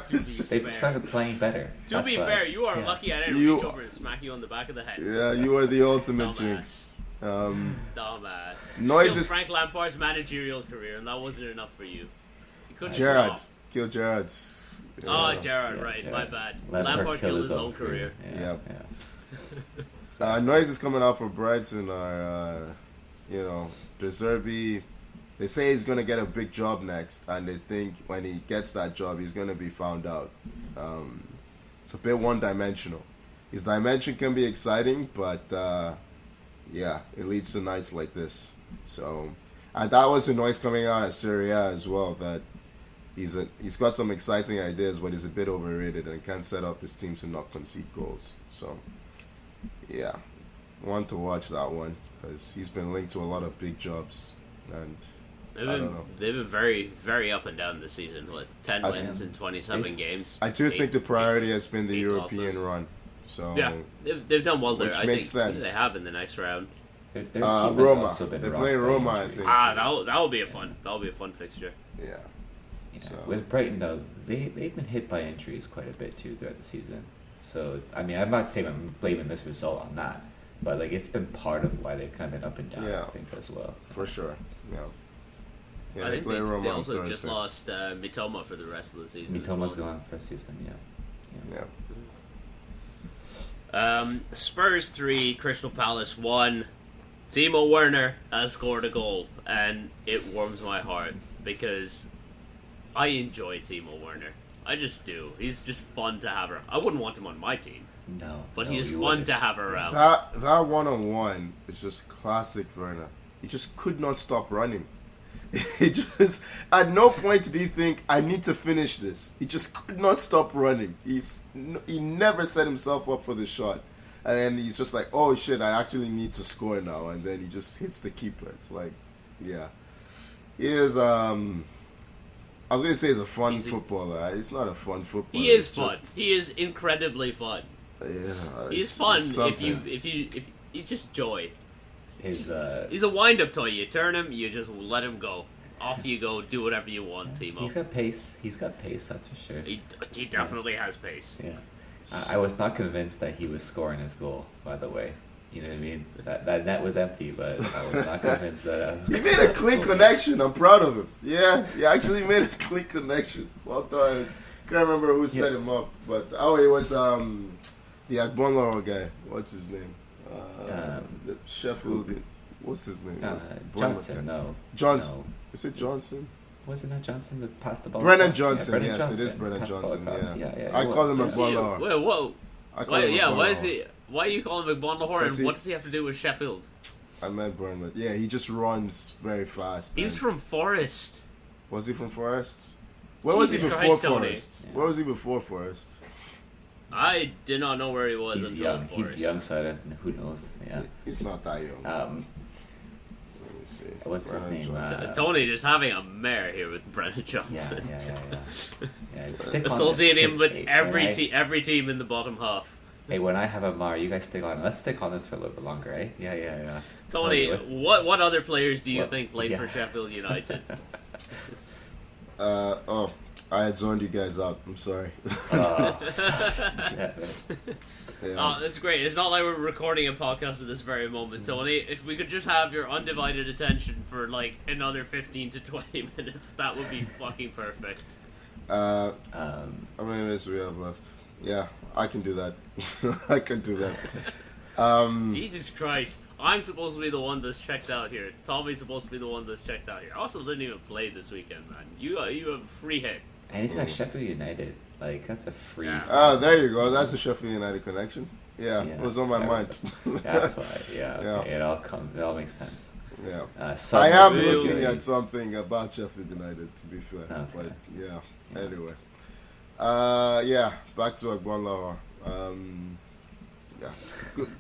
They started playing better. To be fair, you are lucky I didn't reach over and smack you on the back of the head. Yeah, you are the ultimate jinx. Dumbass. Noise killed is Frank Lampard's managerial career, and that wasn't enough for you. You couldn't Gerrard. stop. Kill Gerrard's. Oh, Gerrard, right. Gerrard. My bad. Lampard killed his own career. Noise is coming out for Brighton. De Zerbi. They say he's gonna get a big job next, and they think when he gets that job, he's gonna be found out. It's a bit one-dimensional. His dimension can be exciting, but it leads to nights like this. So, and that was the noise coming out at Serie A as well. That he's got some exciting ideas, but he's a bit overrated and can't set up his team to not concede goals. So, yeah, want to watch that one because he's been linked to a lot of big jobs, and I don't know. They've been very, very up and down this season. 10 wins in 27 games. I do think the priority has been the European run. So yeah, they've done well there. Which I makes think sense. They have in the next round. Roma. They're playing Roma, I think. That will be a fun fixture. Yeah. So. With Brighton though, they've been hit by injuries quite a bit too throughout the season. So I mean, I'm not saying I'm blaming this result on that, but like it's been part of why they've kind of been up and down. I think as well. For sure. Yeah. Yeah, I think they also just lost Mitoma for the rest of the season. Mitoma's gone for the season. Yeah. Spurs 3, Crystal Palace 1. Timo Werner has scored a goal, and it warms my heart because I enjoy Timo Werner. I just do. He's just fun to have around. I wouldn't want him on my team. But he is fun to have around. That one-on-one is just classic Werner. He just could not stop running. He just, at no point did he think, I need to finish this. He just could not stop running. He never set himself up for the shot. And then he's just like, oh shit, I actually need to score now. And then he just hits the keeper. It's like, yeah. He is, I was going to say he's a fun footballer. He's not a fun footballer. He is fun. He is incredibly fun. Yeah. He's fun if you he's just joy. He's a wind-up toy. You turn him, you just let him go. Off you go. Do whatever you want, Timo. He's got pace. That's for sure. He definitely has pace. Yeah. I was not convinced that he was scoring his goal. By the way, you know what I mean. That net was empty, but I was not convinced that. He made a clean connection. I'm proud of him. Yeah, he actually made a clean connection. Well done. Can't remember who set him up, but it was the Agbonlaro guy. What's his name? The Sheffield. What's his name? Johnson. No. Johnson. No. Is it Johnson? Wasn't that Johnson that passed the ball? Brennan Johnson. Brennan Yes, Johnson. it is Brennan Johnson. Yeah. I call him Agbonlaro. Whoa. Why are you calling him Agbonlaro? And what does he have to do with Sheffield? I meant Burnley. Yeah, he just runs very fast. He was from Forest. Was he from Forest? Where was he before Forest? Where was he before Forest? I did not know where he was until young. Forest. He's young, so who knows? Yeah. He's not that young. Let me see. What's his name? Tony just having a mare here with Brennan Johnson. Yeah. Associating him with every team in the bottom half. Hey, when I have a Mar, you guys stick on. Let's stick on this for a little bit longer, eh? Yeah. Tony, what other players do you think played for Sheffield United? I had zoned you guys out. I'm sorry. That's great. It's not like we're recording a podcast at this very moment, Tony. If we could just have your undivided attention for like another 15 to 20 minutes, that would be fucking perfect. How many minutes do we have left? Yeah, I can do that. I can do that. Jesus Christ. I'm supposed to be the one that's checked out here. Tommy's supposed to be the one that's checked out here. Arsenal didn't even play this weekend, man. You have a free hit. And he's got Sheffield United. Like, that's a free... there you go. That's a Sheffield United connection. Yeah, it was on my mind. That's why, okay. It all makes sense. Yeah. I am looking at something about Sheffield United, to be fair. Okay. But, anyway. Back to Agbonlaro.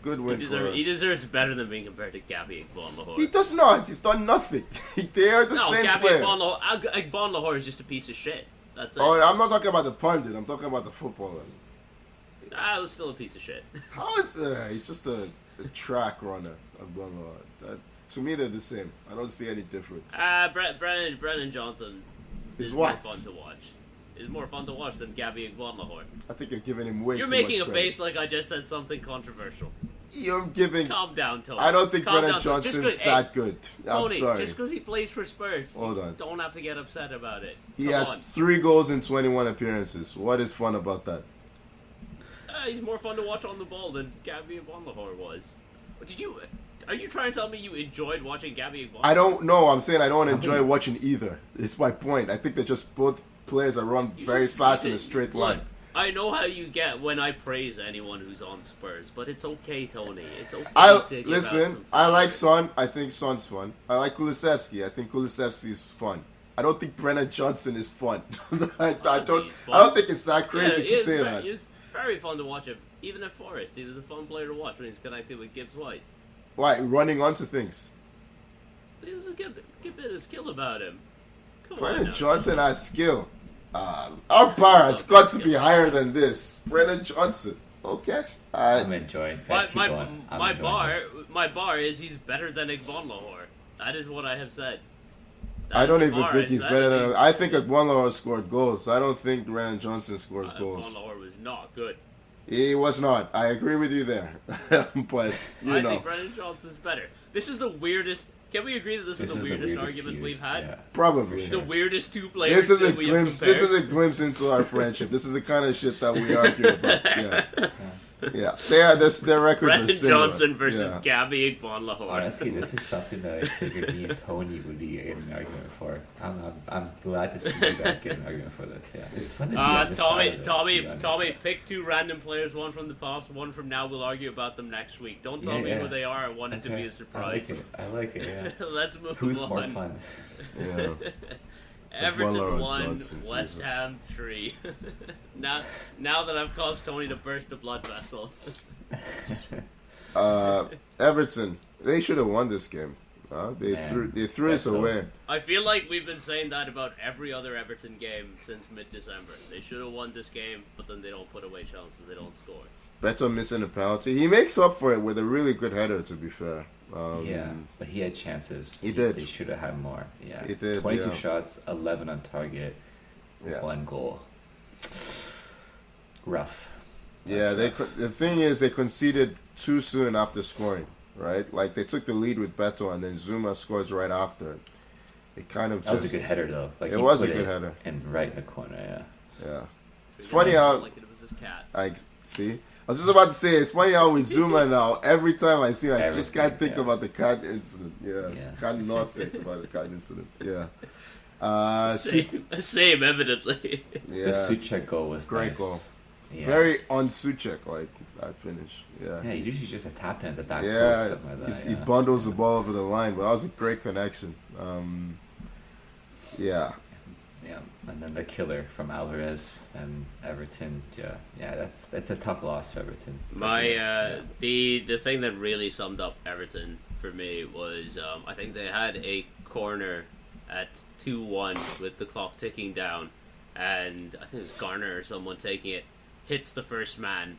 Good win He deserves better than being compared to Gabby Igbon-Lahore. He does not. He's done nothing. They are the same Gabby player. Igbon-Lahore is just a piece of shit. That's it. Oh, I'm not talking about the pundit. I'm talking about the footballer. It was still a piece of shit. How is he's just a track runner. To me, they're the same. I don't see any difference. Brennan Johnson is more fun to watch. Is more fun to watch than Gabby Igbon-Lahore. I think you're giving him way too much You're making a credit. face like I just said something controversial. You're giving... Calm down, Tony. I don't think Brennan down, Johnson's that good. I'm sorry. Just because he plays for Spurs, Hold on. don't have to get upset about it. He has 3 goals in 21 appearances. What is fun about that? He's more fun to watch on the ball than Gabby Igbon-Lahore was. Are you trying to tell me you enjoyed watching Gabby Igbon-Lahore? I don't know. I'm saying I don't enjoy watching either. It's my point. I think they're just both players that run very fast in a straight line. Look, I know how you get when I praise anyone who's on Spurs, but it's okay, Tony. It's okay to give out some I like Son. I think Son's fun. I like Kulusevski. I think Kulusevski is fun. I don't think Brennan Johnson is fun. I don't think it's that crazy to say that. He was very fun to watch him. Even at Forest, he was a fun player to watch when he's connected with Gibbs White. Why? Running onto things. There's a good bit of skill about him. Brennan Johnson has skill. Our bar has got to be higher than this. Brennan Johnson. Okay. I'm enjoying. My bar is he's better than Igbon-Lahore. That is what I have said. I don't even think he's better than... I think Igbon-Lahore scored goals. I don't think Brennan Johnson scores goals. Igbon-Lahore was not good. He was not. I agree with you there. But, I think Brennan Johnson's better. This is the weirdest... Can we agree that this is the weirdest argument we've had? Yeah. Probably. The weirdest two players This is a glimpse into our friendship. This is the kind of shit that we argue about. Yeah. Their records Brennan are similar. Johnson versus Gabby Igbon-Lahore. Honestly, this is something that I figured me and Tony would be getting an argument for. I'm glad to see you guys get an argument for this. Yeah, it's fun to be on this side, Tommy, pick 2 random players, one from the past, one from now. We'll argue about them next week. Don't tell me who they are. I want it to be a surprise. I like it. Yeah. Let's move Who's on. more fun? Yeah. Everton 1, Johnson, West Jesus. Ham 3. now that I've caused Tony to burst a blood vessel. Everton, they should have won this game. They threw us away. I feel like we've been saying that about every other Everton game since mid-December. They should have won this game, but then they don't put away chances. They don't score. Beto missing a penalty. He makes up for it with a really good header, to be fair. But he had chances. He did. They should have had more. Yeah, he did. 22 shots, 11 on target, 1 goal. Rough. Yeah, the thing is, they conceded too soon after scoring, right? Like, they took the lead with Beto, and then Zuma scores right after. It kind of that was a good header, though. Like, it was a good header. And right in the corner, yeah. It's funny how... Like it was his cat. See? I was just about to say, it's funny how with Zuma now, every time I see it, I just can't think about the cat incident. Yeah. Can't not think about the cat incident. Yeah. Same, evidently. Yeah. The Suchek goal was great nice. goal. Yeah. Very on Suchek, like that finish. Yeah. Yeah, usually just a tap in at the back. Yeah. Post, something like that, He bundles the ball over the line, but that was a great connection. Yeah. Yeah, and then the killer from Alvarez and Everton. Yeah, that's a tough loss for Everton. The thing that really summed up Everton for me was I think they had a corner at 2-1 with the clock ticking down, and I think it was Garner or someone taking it, hits the first man.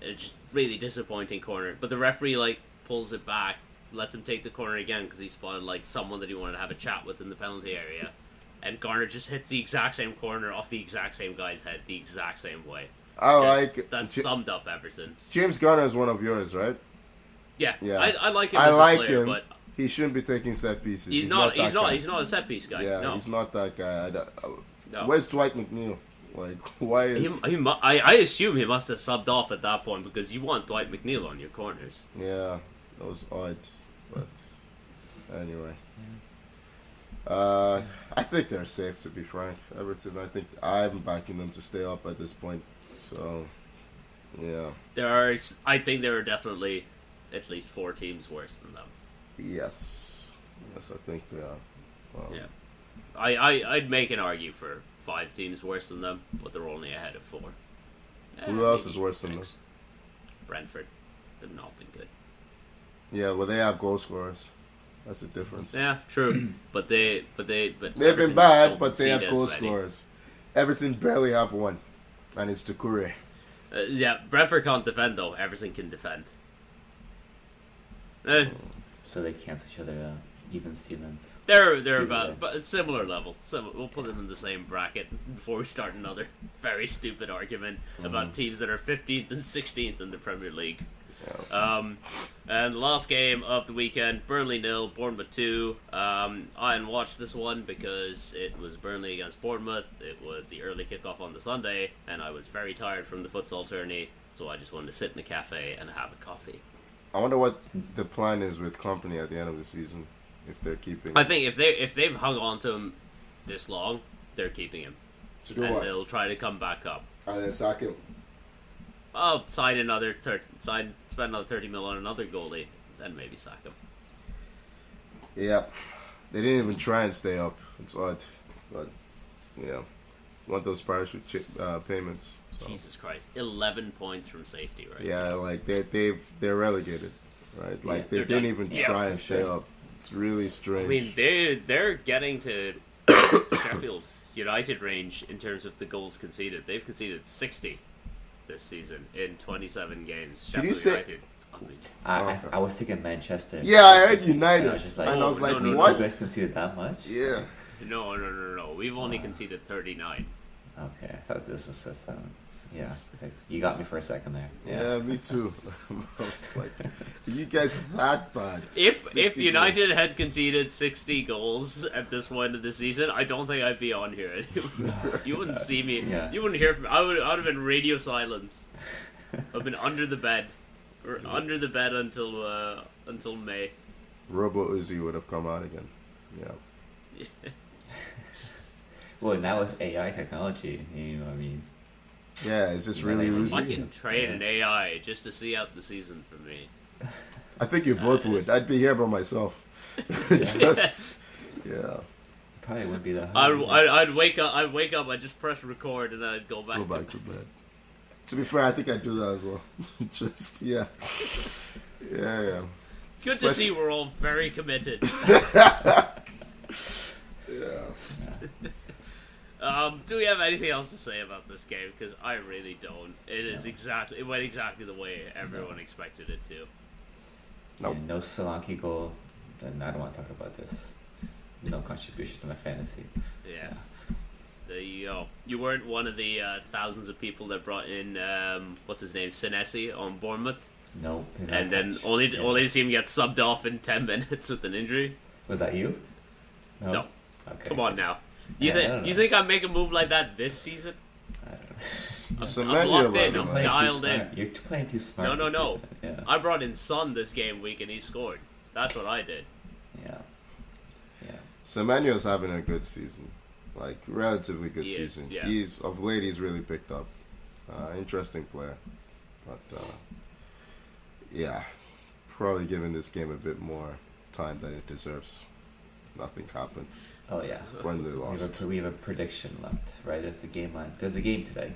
It's just really disappointing corner, but the referee pulls it back, lets him take the corner again because he spotted someone that he wanted to have a chat with in the penalty area. And Garner just hits the exact same corner off the exact same guy's head the exact same way. That summed up Everton. James Garner is one of yours, right? Yeah. I like him as a player, but he shouldn't be taking set pieces. He's not a set piece guy. Yeah, no. He's not that guy. No. Where's Dwight McNeil? Why is... I assume he must have subbed off at that point because you want Dwight McNeil on your corners. Yeah, that was odd. But anyway. I think they're safe, to be frank. Everton, I think I'm backing them to stay up at this point. So, yeah. I think there are definitely at least 4 teams worse than them. Yes, I think they are. Well, yeah. I'd make an argue for 5 teams worse than them, but they're only ahead of 4. Who else is worse than them? Brentford. they've not been good. Yeah, well, they have goal scorers. That's the difference. Yeah, true. but they've been bad, but they have goal scorers. Everton barely have one, and it's Doucouré. Yeah, Brentford can't defend though. Everton can defend. So they cancel each other out. Even Stevens. They're about but a similar level. So we'll put them in the same bracket before we start another very stupid argument about teams that are 15th and 16th in the Premier League. Yeah. And last game of the weekend, Burnley 0, Bournemouth 2. I hadn't watched this one because it was Burnley against Bournemouth. It was the early kickoff on the Sunday, and I was very tired from the futsal tourney, so I just wanted to sit in a cafe and have a coffee. I wonder what the plan is with Company at the end of the season, if they're keeping. I think if they've hung on to him this long, they're keeping him, to do and what? they'll try to come back up. And then sack him. I'll spend another 30 mil on another goalie, then maybe sack him. Yeah, they didn't even try and stay up. It's odd, but yeah, want those parachute payments. So. Jesus Christ, 11 points from safety, right? Yeah, like they're relegated, right? Like they didn't even try and stay up. It's really strange. I mean, they're getting to Sheffield United range in terms of the goals conceded. They've conceded 60 this season in 27 games. Did you say? United, I was thinking Manchester. Yeah, I heard United, and I was like, no, what? You guys conceded that much? Yeah. No. We've only conceded 39. Okay, I thought this was some. Yeah, you got me for a second there. Yeah, me too. I was like, you guys that bad? If United goals. had conceded 60 goals at this point of the season, I don't think I'd be on here. You wouldn't see me. Yeah. You wouldn't hear from me. I would have been radio silence. I've been under the bed, or under the bed until May. Robo Uzi would have come out again. Yeah. Well, now with AI technology, I mean. Yeah, is this really Uzi? I can trade an AI just to see out the season for me. I think you both would. I'd be here by myself. Just, yeah. Probably wouldn't be that. I'd wake up. I'd just press record, and then I'd go back to bed. To be fair, I think I'd do that as well. Just yeah. It's good to see we're all very committed. Yeah. Do we have anything else to say about this game? Because I really don't. It went exactly the way everyone expected it to. Nope. No Solanke goal. Then I don't want to talk about this. No contribution to my fantasy. Yeah. There you go. You weren't one of the thousands of people that brought in what's his name, Senesi on Bournemouth. No. And then only to see him get subbed off in 10 minutes with an injury. Was that you? No. Okay. Come on now. You think I'd make a move like that this season? I don't know. I'm locked in. I'm dialed in. You're playing too smart. No. Yeah. I brought in Son this game week and he scored. That's what I did. Yeah. Semenyo's having a good season, like relatively good season. Yeah. He's of late he's really picked up. Interesting player, but yeah, probably giving this game a bit more time than it deserves. Nothing happened. Oh yeah. When they lost. We have a prediction left, right? There's a game There's a game today.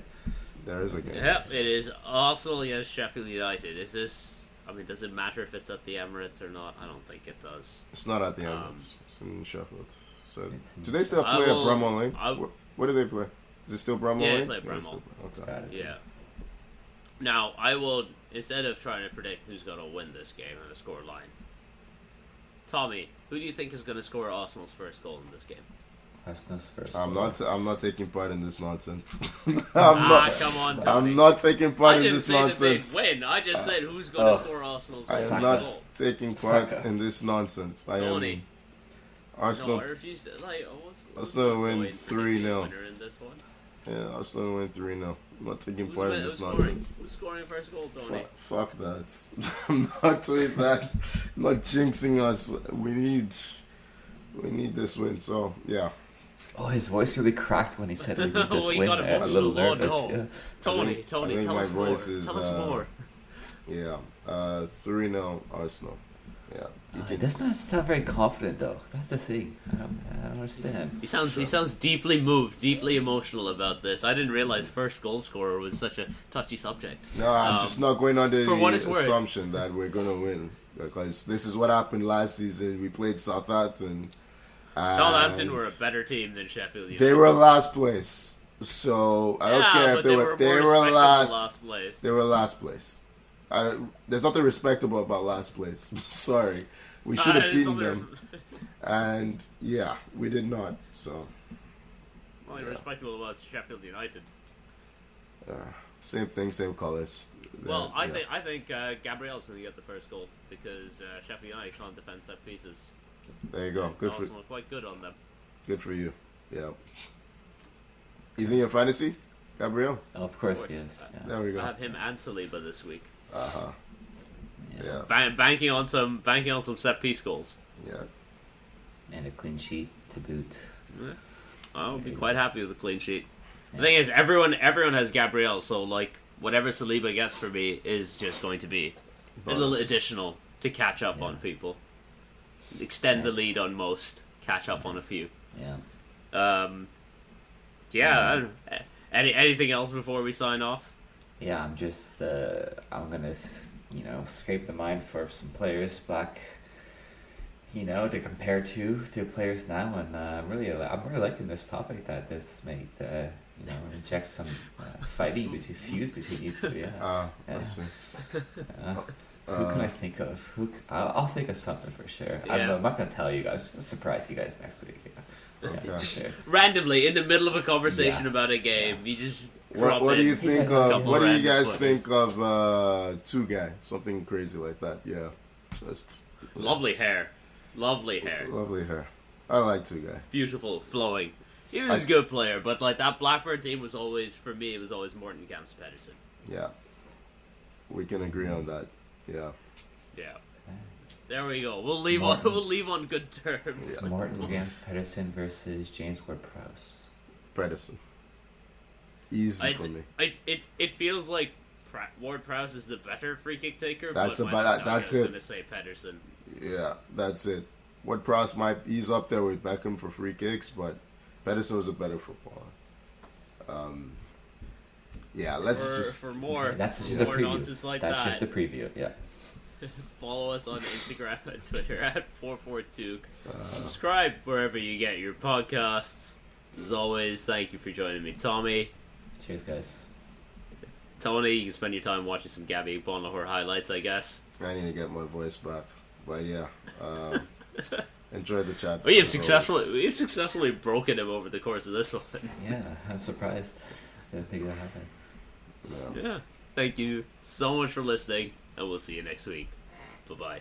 There is a game. Yeah, it is Arsenal against Sheffield United. Is this? I mean, does it matter if it's at the Emirates or not? I don't think it does. It's not at the Emirates. It's in Sheffield. So, do they still play at Bramall Lane? What do they play? Is it still Bramall Lane? Yeah, they play Bramall. Okay. Yeah. Now, I will, instead of trying to predict who's going to win this game and a score line, Tommy, who do you think is going to score Arsenal's first goal in this game? Arsenal's first. I'm not taking part in this nonsense. Come on, Tommy. I'm not taking part in this nonsense. I didn't nonsense. say that they'd win. I just said who's going to score Arsenal's first goal. I am not taking part in this nonsense. Tony. Arsenal. No, I refuse to, Arsenal win 3-0. In this one. Yeah, Arsenal win 3-0. I'm not taking part in this nonsense. Who's scoring first goal, Tony? Fuck that. I'm not doing that. I'm not jinxing us. We need this win. So yeah. Oh, his voice really cracked when he said we need this win. Got a little nervous. No. Yeah. Tony, tell us more. Tell us more. Yeah, 3-0 Arsenal. Yeah, It does not sound very confident, though. That's the thing. I don't understand. He sounds deeply moved, deeply emotional about this. I didn't realize first goal scorer was such a touchy subject. No, I'm just not going under the worth. assumption that we're going to win. Because this is what happened last season. We played Southampton. Southampton were a better team than Sheffield United. They were last place. So, I don't care if they were last place. They were last place. There's nothing respectable about last place. Sorry. We should have beaten them. And, yeah, we did not. So, well, respectable about Sheffield United. Same thing, same colors. Well, I think Gabriel's going to get the first goal because Sheffield United can't defend set pieces. There you go. Good for you. Arsenal are quite good on them. Good for you. Yeah. He's in your fantasy, Gabriel? Of course he is. Yeah. There we go. I have him and Saliba this week. Yeah. Banking on some set piece goals. Yeah. And a clean sheet to boot. Yeah. I'll be quite happy with a clean sheet. The thing is, everyone has Gabriel, so like whatever Saliba gets for me is just going to be a little additional to catch up on people, extend the lead on most, catch up on a few. Yeah. Anything else before we sign off? Yeah, I'm gonna scrape the mind for some players back, to compare to players now, and I'm really liking this topic that this might inject some fighting fuse between you two. Yeah. Let's see. Who can I think of? I'll think of something for sure. Yeah. I'm not gonna tell you guys. I'll surprise you guys next week. Yeah. Just randomly in the middle of a conversation about a game, you just drop what do you think of? What do you guys players. think of two guy? Something crazy like that. Yeah. Just lovely hair. Lovely hair. I like two guy. Beautiful, flowing. He was a good player, but like that Blackburn team was always, for me, it was always Morton Gamps Pedersen. Yeah. We can agree on that. Yeah. Yeah. There we go. We'll leave on good terms. Yeah. Morton Gamps Pedersen versus James Ward-Prowse. Pedersen. Easy for me. It feels like Ward-Prowse is the better free kick taker. That's it. Gonna say Pedersen. Yeah, that's it. Ward-Prowse he's up there with Beckham for free kicks, but Pedersen was a better footballer. Yeah, for more. That's just more a preview. Nonsense like that's that. just a preview. Yeah. Follow us on Instagram and Twitter at 442. Subscribe wherever you get your podcasts. As always, thank you for joining me, Tommy. Cheers, guys. Tony, you can spend your time watching some Gabby Bonlahor highlights, I guess. I need to get my voice back, but yeah, enjoy the chat. We have successfully broken him over the course of this one. Yeah, I'm surprised. Didn't think that happened. Yeah. Thank you so much for listening, and we'll see you next week. Bye-bye.